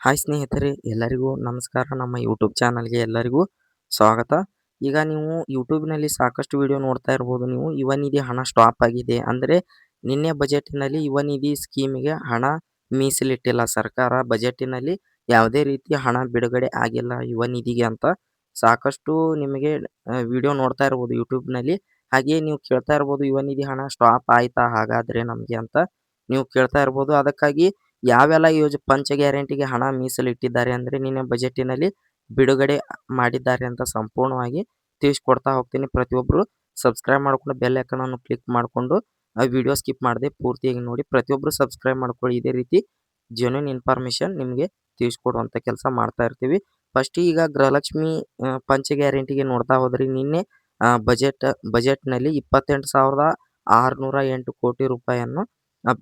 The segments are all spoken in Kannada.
ಹಾಯ್ ಸ್ನೇಹಿತರೆ, ಎಲ್ಲರಿಗೂ ನಮಸ್ಕಾರ. ನಮ್ಮ ಯೂಟ್ಯೂಬ್ ಚಾನಲ್ಗೆ ಎಲ್ಲರಿಗೂ ಸ್ವಾಗತ. ಈಗ ನೀವು ಯೂಟ್ಯೂಬ್ನಲ್ಲಿ ಸಾಕಷ್ಟು ವಿಡಿಯೋ ನೋಡ್ತಾ ಇರ್ಬೋದು. ನೀವು ಯುವ ನಿಧಿ ಹಣ ಸ್ಟಾಪ್ ಆಗಿದೆ ಅಂದರೆ ನಿನ್ನೆ ಬಜೆಟಿನಲ್ಲಿ ಯುವ ನಿಧಿ ಸ್ಕೀಮಿಗೆ ಹಣ ಮೀಸಲಿಟ್ಟಿಲ್ಲ ಸರ್ಕಾರ. ಬಜೆಟಿನಲ್ಲಿ ಯಾವುದೇ ರೀತಿಯ ಹಣ ಬಿಡುಗಡೆ ಆಗಿಲ್ಲ ಯುವ ನಿಧಿಗೆ ಅಂತ ಸಾಕಷ್ಟು ನಿಮಗೆ ವಿಡಿಯೋ ನೋಡ್ತಾ ಇರ್ಬೋದು ಯೂಟ್ಯೂಬ್ನಲ್ಲಿ. ಹಾಗೆಯೇ ನೀವು ಕೇಳ್ತಾ ಇರ್ಬೋದು, ಯುವ ನಿಧಿ ಹಣ ಸ್ಟಾಪ್ ಆಯ್ತಾ ಹಾಗಾದರೆ ನಮಗೆ ಅಂತ ನೀವು ಕೇಳ್ತಾ ಇರ್ಬೋದು. ಅದಕ್ಕಾಗಿ ಯಾವೆಲ್ಲ ಪಂಚ ಗ್ಯಾರಂಟಿಗೆ ಹಣ ಮೀಸಲಿಟ್ಟಿದ್ದಾರೆ ಅಂದರೆ ನಿನ್ನೆ ಬಜೆಟಿನಲ್ಲಿ ಬಿಡುಗಡೆ ಮಾಡಿದ್ದಾರೆ ಅಂತ ಸಂಪೂರ್ಣವಾಗಿ ತಿಳಿಸ್ಕೊಡ್ತಾ ಹೋಗ್ತೀನಿ. ಪ್ರತಿಯೊಬ್ಬರು ಸಬ್ಸ್ಕ್ರೈಬ್ ಮಾಡ್ಕೊಂಡು ಬೆಲ್ ಐಕಾನ್ ಅನ್ನು ಕ್ಲಿಕ್ ಮಾಡಿಕೊಂಡು ಆ ವಿಡಿಯೋ ಸ್ಕಿಪ್ ಮಾಡದೆ ಪೂರ್ತಿಯಾಗಿ ನೋಡಿ. ಪ್ರತಿಯೊಬ್ಬರು ಸಬ್ಸ್ಕ್ರೈಬ್ ಮಾಡ್ಕೊಳ್ಳಿ. ಇದೇ ರೀತಿ ಜೆನ್ಯೂನ್ ಇನ್ಫಾರ್ಮೇಷನ್ ನಿಮಗೆ ತಿಳಿಸ್ಕೊಡುವಂಥ ಕೆಲಸ ಮಾಡ್ತಾ ಇರ್ತೀವಿ. ಫಸ್ಟ್ ಈಗ ಗೃಹಲಕ್ಷ್ಮಿ ಪಂಚ ಗ್ಯಾರಂಟಿಗೆ ನೋಡ್ತಾ ಹೋದ್ರಿ, ನಿನ್ನೆ ಬಜೆಟ್ನಲ್ಲಿ 28,608 ಕೋಟಿ ರೂಪಾಯಿಯನ್ನು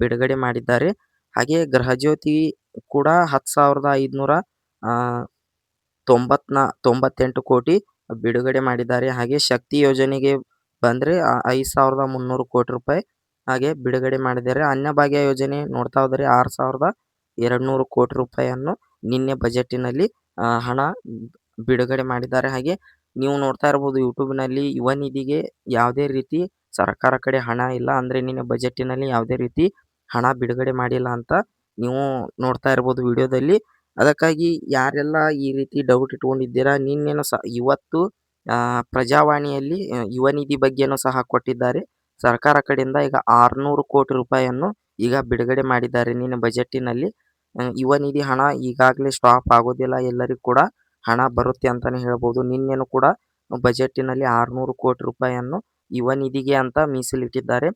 ಬಿಡುಗಡೆ ಮಾಡಿದ್ದಾರೆ. ಹಾಗೆ ಗೃಹಜ್ಯೋತಿ ಕೂಡ 10,598 ಕೋಟಿ ಬಿಡುಗಡೆ ಮಾಡಿದ್ದಾರೆ. ಹಾಗೆ ಶಕ್ತಿ ಯೋಜನೆಗೆ ಬಂದರೆ 5,300 ಕೋಟಿ ರೂಪಾಯಿ ಹಾಗೆ ಬಿಡುಗಡೆ ಮಾಡಿದ್ದಾರೆ. ಅನ್ನಭಾಗ್ಯ ಯೋಜನೆ ನೋಡ್ತಾ ಹೋದರೆ 6,200 ಕೋಟಿ ರೂಪಾಯಿಯನ್ನು ನಿನ್ನೆ ಬಜೆಟಿನಲ್ಲಿ ಹಣ ಬಿಡುಗಡೆ ಮಾಡಿದ್ದಾರೆ. ಹಾಗೆ ನೀವು ನೋಡ್ತಾ ಇರ್ಬೋದು ಯೂಟ್ಯೂಬ್ನಲ್ಲಿ ಯುವ ನಿಧಿಗೆ ಯಾವುದೇ ರೀತಿ ಸರ್ಕಾರ ಕಡೆ ಹಣ ಇಲ್ಲ, ಅಂದರೆ ನಿನ್ನೆ ಬಜೆಟಿನಲ್ಲಿ ಯಾವುದೇ ರೀತಿ ಹಣ ಬಿಡುಗಡೆ ಮಾಡಿಲ್ಲ ಅಂತ ನೀವು ನೋಡ್ತಾ ಇರ್ಬೋದು ವಿಡಿಯೋದಲ್ಲಿ. ಅದಕ್ಕಾಗಿ ಯಾರೆಲ್ಲ ಈ ರೀತಿ ಡೌಟ್ ಇಟ್ಕೊಂಡಿದ್ದೀರಾ, ನಿನ್ನೆನೂ ಇವತ್ತು ಪ್ರಜಾವಾಣಿಯಲ್ಲಿ ಯುವ ನಿಧಿ ಬಗ್ಗೆನೂ ಸಹ ಕೊಟ್ಟಿದ್ದಾರೆ. ಸರ್ಕಾರ ಕಡೆಯಿಂದ ಈಗ 600 ಕೋಟಿ ರೂಪಾಯಿಯನ್ನು ಈಗ ಬಿಡುಗಡೆ ಮಾಡಿದ್ದಾರೆ ನಿನ್ನೆ ಬಜೆಟಿನಲ್ಲಿ. ಯುವ ನಿಧಿ ಹಣ ಈಗಾಗಲೇ ಸ್ಟಾಪ್ ಆಗೋದಿಲ್ಲ, ಎಲ್ಲರಿಗೂ ಕೂಡ ಹಣ ಬರುತ್ತೆ ಅಂತಲೇ ಹೇಳ್ಬೋದು. ನಿನ್ನೆನೂ ಕೂಡ ಬಜೆಟಿನಲ್ಲಿ 600 ಕೋಟಿ ರೂಪಾಯಿಯನ್ನು ಯುವ ನಿಧಿಗೆ ಅಂತ ಮೀಸಲಿಟ್ಟಿದ್ದಾರೆ.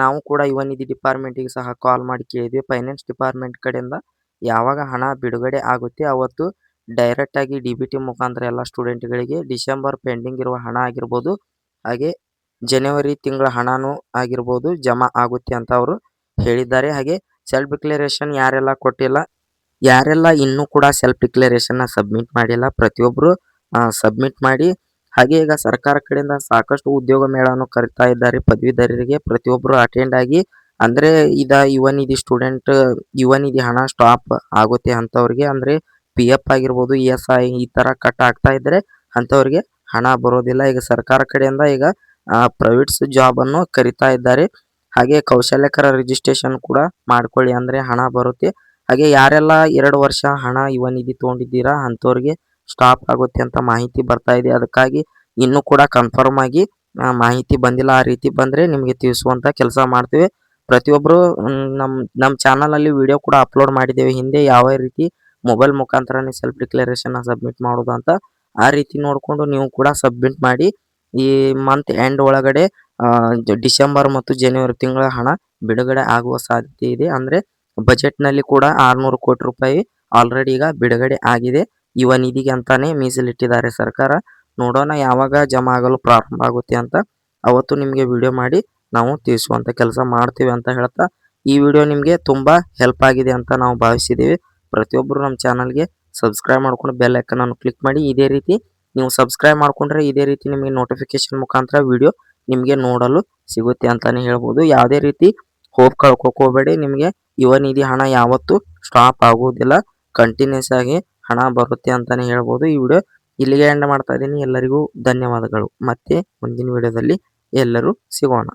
ನಾವು ಕೂಡ ಯುವ ನಿಧಿ ಡಿಪಾರ್ಟ್ಮೆಂಟಿಗೆ ಸಹ ಕಾಲ್ ಮಾಡಿ ಕೇಳಿದ್ವಿ. ಫೈನಾನ್ಸ್ ಡಿಪಾರ್ಟ್ಮೆಂಟ್ ಕಡೆಯಿಂದ ಯಾವಾಗ ಹಣ ಬಿಡುಗಡೆ ಆಗುತ್ತೆ ಅವತ್ತು ಡೈರೆಕ್ಟಾಗಿ DBT ಮುಖಾಂತರ ಎಲ್ಲ ಸ್ಟೂಡೆಂಟ್ಗಳಿಗೆ ಡಿಸೆಂಬರ್ ಪೆಂಡಿಂಗ್ ಇರುವ ಹಣ ಆಗಿರ್ಬೋದು, ಹಾಗೆ ಜನವರಿ ತಿಂಗಳ ಹಣನೂ ಆಗಿರ್ಬೋದು ಜಮಾ ಆಗುತ್ತೆ ಅಂತ ಅವರು ಹೇಳಿದ್ದಾರೆ. ಹಾಗೆ ಸೆಲ್ಫ್ ಡಿಕ್ಲರೇಷನ್ ಯಾರೆಲ್ಲ ಕೊಟ್ಟಿಲ್ಲ, ಯಾರೆಲ್ಲ ಇನ್ನೂ ಕೂಡ ಸೆಲ್ಫ್ ಡಿಕ್ಲರೇಷನ್ನ ಸಬ್ಮಿಟ್ ಮಾಡಿಲ್ಲ, ಪ್ರತಿಯೊಬ್ಬರು ಸಬ್ಮಿಟ್ ಮಾಡಿ. ಹಾಗೆ ಈಗ ಸರ್ಕಾರ ಕಡೆಯಿಂದ ಸಾಕಷ್ಟು ಉದ್ಯೋಗ ಮೇಳವನ್ನು ಕರಿತಾ ಇದ್ದಾರೆ ಪದವೀಧರರಿಗೆ. ಪ್ರತಿಯೊಬ್ಬರು ಅಟೆಂಡ್ ಆಗಿ, ಅಂದರೆ ಯುವ ನಿಧಿ ಯುವ ನಿಧಿ ಹಣ ಸ್ಟಾಪ್ ಆಗುತ್ತೆ ಅಂಥವ್ರಿಗೆ, ಅಂದರೆ PF ಆಗಿರ್ಬೋದು, ESI ಈ ಥರ ಕಟ್ ಆಗ್ತಾ ಇದ್ದರೆ ಅಂಥವ್ರಿಗೆ ಹಣ ಬರೋದಿಲ್ಲ. ಈಗ ಸರ್ಕಾರ ಕಡೆಯಿಂದ ಈಗ ಪ್ರೈವೇಟ್ಸ್ ಜಾಬನ್ನು ಕರಿತಾ ಇದ್ದಾರೆ. ಹಾಗೆ ಕೌಶಲ್ಯಕರ ರಿಜಿಸ್ಟ್ರೇಷನ್ ಕೂಡ ಮಾಡ್ಕೊಳ್ಳಿ, ಅಂದರೆ ಹಣ ಬರುತ್ತೆ. ಹಾಗೆ ಯಾರೆಲ್ಲ 2 ವರ್ಷ ಹಣ ಯುವ ನಿಧಿ ತೊಗೊಂಡಿದ್ದೀರಾ ಅಂಥವ್ರಿಗೆ ಸ್ಟಾಪ್ ಆಗುತ್ತೆ ಅಂತ ಮಾಹಿತಿ ಬರ್ತಾ ಇದೆ. ಅದಕ್ಕಾಗಿ ಇನ್ನೂ ಕೂಡ ಕನ್ಫರ್ಮ್ ಆಗಿ ಮಾಹಿತಿ ಬಂದಿಲ್ಲ. ಆ ರೀತಿ ಬಂದರೆ ನಿಮಗೆ ತಿಳಿಸುವಂಥ ಕೆಲಸ ಮಾಡ್ತೀವಿ. ಪ್ರತಿಯೊಬ್ಬರು ನಮ್ಮ ಚಾನಲಲ್ಲಿ ವಿಡಿಯೋ ಕೂಡ ಅಪ್ಲೋಡ್ ಮಾಡಿದ್ದೇವೆ ಹಿಂದೆ, ಯಾವ ರೀತಿ ಮೊಬೈಲ್ ಮುಖಾಂತರನೇ ಸೆಲ್ಫ್ ಡಿಕ್ಲರೇಷನ್ನ ಸಬ್ಮಿಟ್ ಮಾಡೋದು ಅಂತ. ಆ ರೀತಿ ನೋಡಿಕೊಂಡು ನೀವು ಕೂಡ ಸಬ್ಮಿಟ್ ಮಾಡಿ. ಈ ಮಂತ್ ಎಂಡ್ ಒಳಗಡೆ ಡಿಸೆಂಬರ್ ಮತ್ತು ಜನವರಿ ತಿಂಗಳ ಹಣ ಬಿಡುಗಡೆ ಆಗುವ ಸಾಧ್ಯತೆ ಇದೆ. ಅಂದರೆ ಬಜೆಟ್ನಲ್ಲಿ ಕೂಡ 600 ಕೋಟಿ ರೂಪಾಯಿ ಆಲ್ರೆಡಿ ಈಗ ಬಿಡುಗಡೆ ಆಗಿದೆ. ಯುವ ನಿಧಿಗೆ ಅಂತಾನೆ ಮೀಸಲಿಟ್ಟಿದ್ದಾರೆ ಸರ್ಕಾರ. ನೋಡೋಣ ಯಾವಾಗ ಜಮಾ ಆಗಲು ಪ್ರಾರಂಭ ಆಗುತ್ತೆ ಅಂತ ಅವತ್ತು ನಿಮಗೆ ವಿಡಿಯೋ ಮಾಡಿ ನಾವು ತಿಳಿಸುವಂಥ ಕೆಲಸ ಮಾಡ್ತೀವಿ ಅಂತ ಹೇಳ್ತಾ, ಈ ವಿಡಿಯೋ ನಿಮಗೆ ತುಂಬ ಹೆಲ್ಪ್ ಆಗಿದೆ ಅಂತ ನಾವು ಭಾವಿಸಿದ್ದೀವಿ. ಪ್ರತಿಯೊಬ್ಬರು ನಮ್ಮ ಚಾನಲ್ಗೆ ಸಬ್ಸ್ಕ್ರೈಬ್ ಮಾಡ್ಕೊಂಡು ಬೆಲ್ ಐಕನ್ ಅನ್ನು ಕ್ಲಿಕ್ ಮಾಡಿ. ಇದೇ ರೀತಿ ನೀವು ಸಬ್ಸ್ಕ್ರೈಬ್ ಮಾಡ್ಕೊಂಡ್ರೆ ಇದೇ ರೀತಿ ನಿಮಗೆ ನೋಟಿಫಿಕೇಶನ್ ಮುಖಾಂತರ ವಿಡಿಯೋ ನಿಮಗೆ ನೋಡಲು ಸಿಗುತ್ತೆ ಅಂತಲೇ ಹೇಳ್ಬೋದು. ಯಾವುದೇ ರೀತಿ ಹೋಪ್ ಕಳ್ಕೊಕೋಬೇಡಿ, ನಿಮಗೆ ಯುವ ನಿಧಿ ಹಣ ಯಾವತ್ತೂ ಸ್ಟಾಪ್ ಆಗುವುದಿಲ್ಲ, ಕಂಟಿನ್ಯೂಸ್ ಆಗಿ ಹಣ ಬರುತ್ತೆ ಅಂತಲೇ ಹೇಳ್ಬೋದು. ಈ ವಿಡಿಯೋ ಇಲ್ಲಿಗೆ ಎಂಡ್ ಮಾಡ್ತಾ ಇದ್ದೀನಿ. ಎಲ್ಲರಿಗೂ ಧನ್ಯವಾದಗಳು. ಮತ್ತೆ ಮುಂದಿನ ವಿಡಿಯೋದಲ್ಲಿ ಎಲ್ಲರೂ ಸಿಗೋಣ.